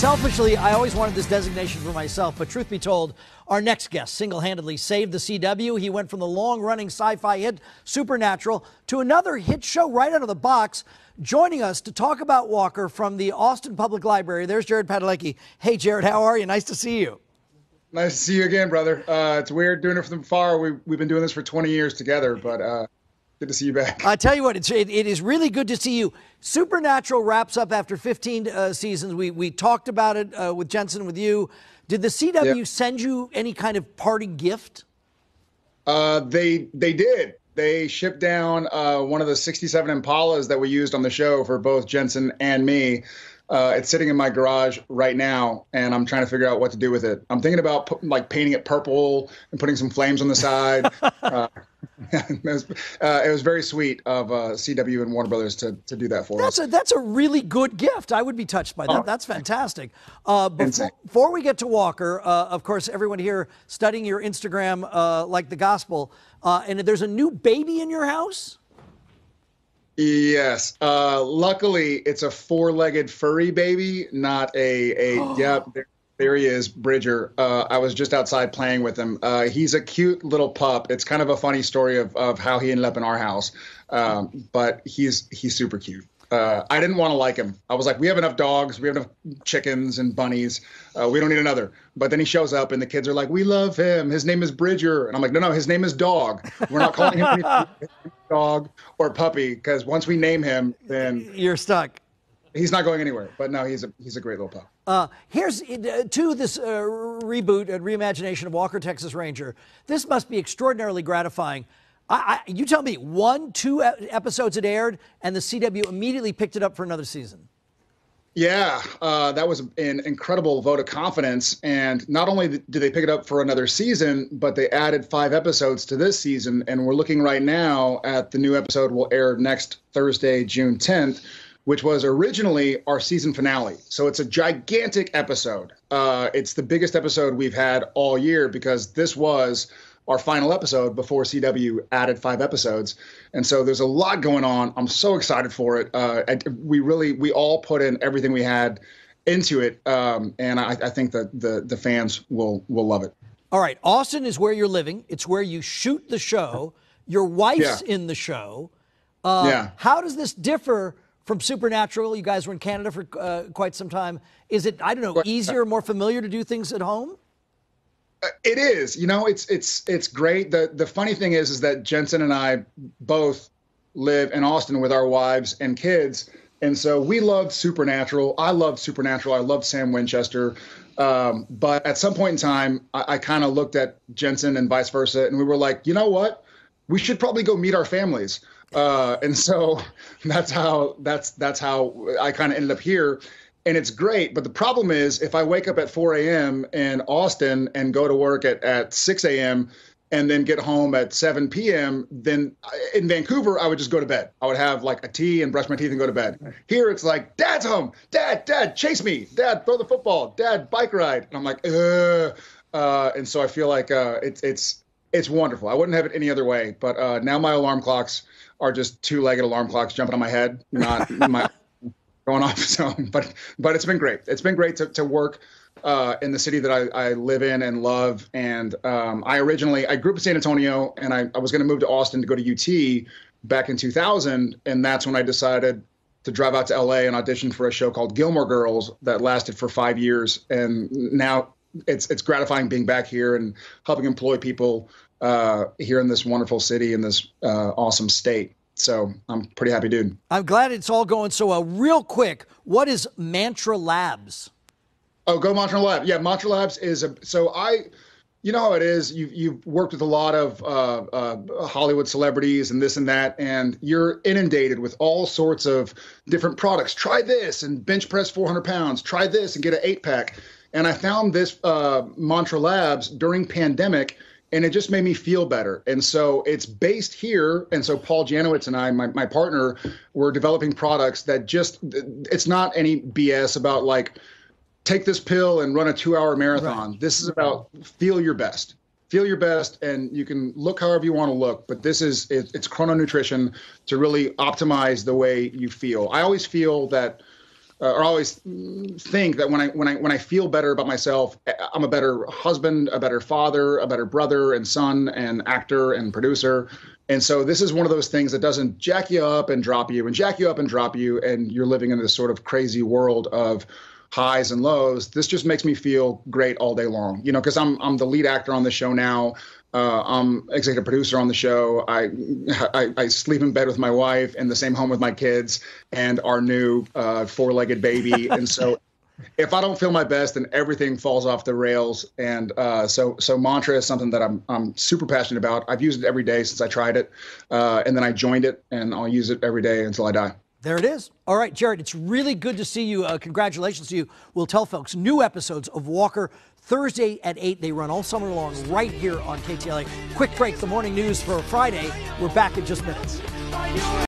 Selfishly, I always wanted this designation for myself, but truth be told, our next guest single-handedly saved the CW. He went from the long-running sci-fi hit Supernatural to another hit show right out of the box. Joining us to talk about Walker from the Austin Public Library, there's Jared Padalecki. Hey, Jared, how are you? Nice to see you. Nice to see you again, brother. It's weird doing it from afar. We've been doing this for 20 years together, but good to see you back. I tell you what, it is really good to see you. Supernatural wraps up after 15 seasons. We talked about it with Jensen, with you. Did the CW send you any kind of party gift? They did. They shipped down one of the 67 Impalas that we used on the show for both Jensen and me. It's sitting in my garage right now, and I'm trying to figure out what to do with it. I'm thinking about painting it purple and putting some flames on the side. It was very sweet of CW and Warner Brothers to do that for us. That's a really good gift. I would be touched by that. Oh. That's fantastic. Before we get to Walker, of course, everyone here studying your Instagram like the gospel, and there's a new baby in your house? Yes. Luckily, it's a four-legged furry baby, not there he is, Bridger. I was just outside playing with him. He's a cute little pup. It's kind of a funny story of how he ended up in our house, but he's super cute. I didn't want to like him. I was like, we have enough dogs. We have enough chickens and bunnies. We don't need another. But then he shows up, and the kids are like, we love him. His name is Bridger. And I'm like, no, his name is Dog. We're not calling him anything dog or puppy, because once we name him, then you're stuck. He's not going anywhere. But no, he's a great little pup. Here's to this reboot and reimagination of Walker, Texas Ranger. This must be extraordinarily gratifying. You tell me, 2 episodes had aired, and the CW immediately picked it up for another season. Yeah, that was an incredible vote of confidence. And not only did they pick it up for another season, but they added 5 episodes to this season. And we're looking right now at the new episode will air next Thursday, June 10th, which was originally our season finale. So it's a gigantic episode. It's the biggest episode we've had all year, because this was our final episode before CW added 5 episodes. And so there's a lot going on. I'm so excited for it. We all put in everything we had into it. And I think that the fans will love it. All right. Austin is where you're living. It's where you shoot the show. Your wife's in the show. How does this differ from Supernatural? You guys were in Canada for quite some time. Is it, I don't know, easier, more familiar to do things at home? It is. You know, it's great. The funny thing is that Jensen and I both live in Austin with our wives and kids. And so we loved Supernatural. I loved Supernatural. I loved Sam Winchester. But at some point in time, I kind of looked at Jensen and vice versa. And we were like, you know what? We should probably go meet our families. And so that's how I kind of ended up here. And it's great. But the problem is, if I wake up at 4 a.m. in Austin and go to work at 6 a.m. and then get home at 7 p.m., then in Vancouver, I would just go to bed. I would have like a tea and brush my teeth and go to bed. Here, it's like, Dad's home. Dad, chase me. Dad, throw the football. Dad, bike ride. And I'm like, and so I feel like it's wonderful. I wouldn't have it any other way. But now my alarm clocks are just 2-legged alarm clocks jumping on my head, not my going off. So, but it's been great. It's been great to work in the city that I live in and love. And I grew up in San Antonio, and I was going to move to Austin to go to UT back in 2000. And that's when I decided to drive out to LA and audition for a show called Gilmore Girls that lasted for 5 years. And now it's gratifying being back here and helping employ people here in this wonderful city, in this awesome state. So I'm pretty happy, dude. I'm glad it's all going so well. Real quick, what is Mantra Labs? Oh, go Mantra Lab. Yeah, Mantra Labs is you know how it is. You've worked with a lot of Hollywood celebrities and this and that, and you're inundated with all sorts of different products. Try this and bench press 400 pounds. Try this and get an 8-pack. And I found this Mantra Labs during pandemic, and it just made me feel better. And so it's based here. And so Paul Janowitz and I, my partner, were developing products that it's not any BS about like, take this pill and run a 2-hour marathon. Right. This is about feel your best. Feel your best, and you can look however you want to look. But it's chrononutrition to really optimize the way you feel. I always feel that or always think that when I feel better about myself, I'm a better husband, a better father, a better brother and son and actor and producer. And so this is one of those things that doesn't jack you up and drop you and jack you up and drop you, and you're living in this sort of crazy world of highs and lows. This just makes me feel great all day long, you know, because I'm the lead actor on the show now. I'm executive producer on the show. I sleep in bed with my wife in the same home with my kids and our new 4-legged baby. And so if I don't feel my best, then everything falls off the rails. And so mantra is something that I'm super passionate about. I've used it every day since I tried it. And then I joined it, and I'll use it every day until I die. There it is. All right, Jared, it's really good to see you. Congratulations to you. We'll tell folks new episodes of Walker Thursday at 8. They run all summer long right here on KTLA. Quick break, the morning news for Friday. We're back in just minutes.